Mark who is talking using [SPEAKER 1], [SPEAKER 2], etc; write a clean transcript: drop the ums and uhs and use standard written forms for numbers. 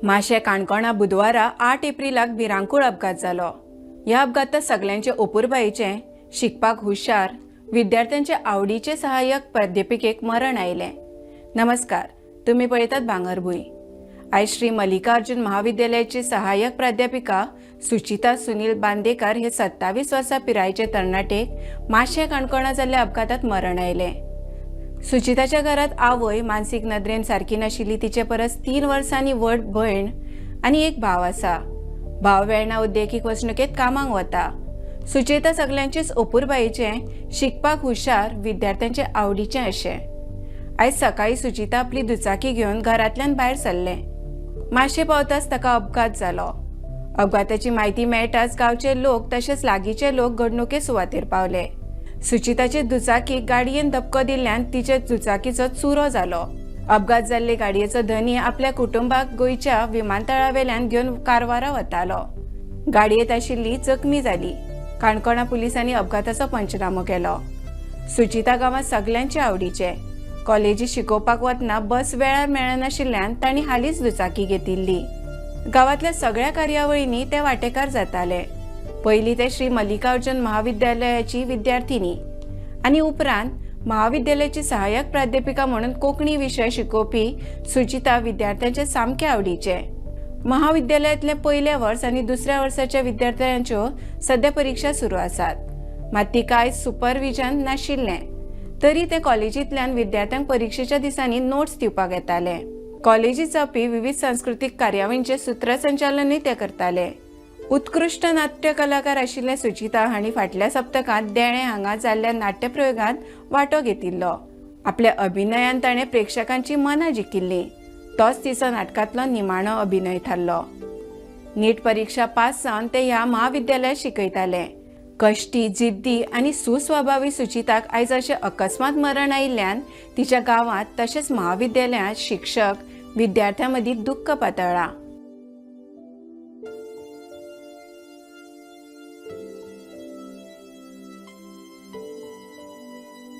[SPEAKER 1] माशे काणकोणा बुधवारा 8 एप्रिलाक भिरांकूळ अपघात जालो। ह्या अपघातात सगळ्यांचे ओपुरबायेचे शिकपाक हुशार विद्यार्थ्यांचे आवडीचे सहाय्यक प्राध्यापिकेक मरण आयले। नमस्कार, तुम्ही पळयतात भांगरभूंय। आयज श्री मल्लिकार्जुन महाविद्यालयाची सहाय्यक प्राध्यापिका सुचिता सुनील बांदेकर हे 27 वर्सां पिरायेचे तरणाटेक माशे काणकोणा जाल्ल्या अपघातात मरण आयले। सुचिताच्या घरात आवय मानसीक नदरेन सारकी नाशिल्ली तिचे परस 3 वर्सांनी व्हड भयण आनी एक भाव आसा। भाव वेर्णा उद्देगीक वचणुकेत कामाक वता। सुचिता सगळ्यांचेच ओपुरबायेचे शिकपाक हुशार विद्यार्थ्यांचे आवडीचे अशें। आयज सकाळी सुचिता आपली दुचाकी घेवन घरांतल्यान भायर सरले। माशे पावताच ताका अपघात जालो। अपघाताची म्हायती मेळटाच गांवचे लोक तशेंच लागींचे लोक घडणुके सुवातेर पावले। सुचिताचे दुचाकीक गाडयेन धपको दिल्ल्यान तिचे दुचाकीचो चुरो जालो। अपघात जाल्ले गाडयेचो धनी आपल्या कुटुंबाक गोंयच्या विमानतळावेल्यान घेवन कारवारा वतालो। गाडयेंत आशिल्ली जखमी जाली। काणकोणा पुलिसांनी अपघाताचो पंचनामो केलो। सुचिता गांवांत सगळ्यांचे आवडीचे। कॉलेजीत शिकोवपाक वतना बस वेळार मेळनाशिल्ल्यान तांणी हालींच दुचाकी घेतिल्ली। गांवांतल्या सगळ्या कार्यावळींनी ते वांटेकार जाताले। पयलीं ते श्री मल्लिकार्जुन महाविद्यालयाची विद्यार्थिनी आनी उपरांत महाविद्यालयाची सहाय्यक प्राध्यापिका म्हणून कोंकणी विशय शिकोवपी सुचिता विद्यार्थ्यांचे सामके आवडीचे। महाविद्यालयातले पयले वर्स आनी दुसऱ्या वर्साच्या विद्यार्थ्यांच्यो सध्या परीक्षा सुरू आसात। मात तिका आयज सुपरविजन नाशिल्लें, तरी ते कॉलेजींतल्यान विद्यार्थ्यांक परीक्षेच्या दिसांनी नोट्स दिवपाक येताले। कॉलेजीत जावपी विविध सांस्कृतीक कार्यावळींचे सूत्रसंचालनूय ते करताले। उत्कृष्ट नाट्य कलाकार आशिल्ले सुचिता हांणी फाटल्या सप्तकांत देणे हांगा जाल्ल्या नाट्यप्रयोगांत वांटो घेतिल्लो। आपल्या अभिनयान ताणें प्रेक्षकांची मनां जिखिल्लीं। तोच तिचो नाटकांतलो निमाणो अभिनय थारलो। नीट परीक्षा पास जावन ते ह्या महाविद्यालयात शिकयताले। कश्टी, जिद्दी आनी सुस्वभावी सुचिताक आयज अशें अकस्मात मरण आयिल्ल्यान तिच्या गांवांत तशेंच महाविद्यालयांत शिक्षक विद्यार्थ्यां मदीं दुख्ख पातळ्ळां।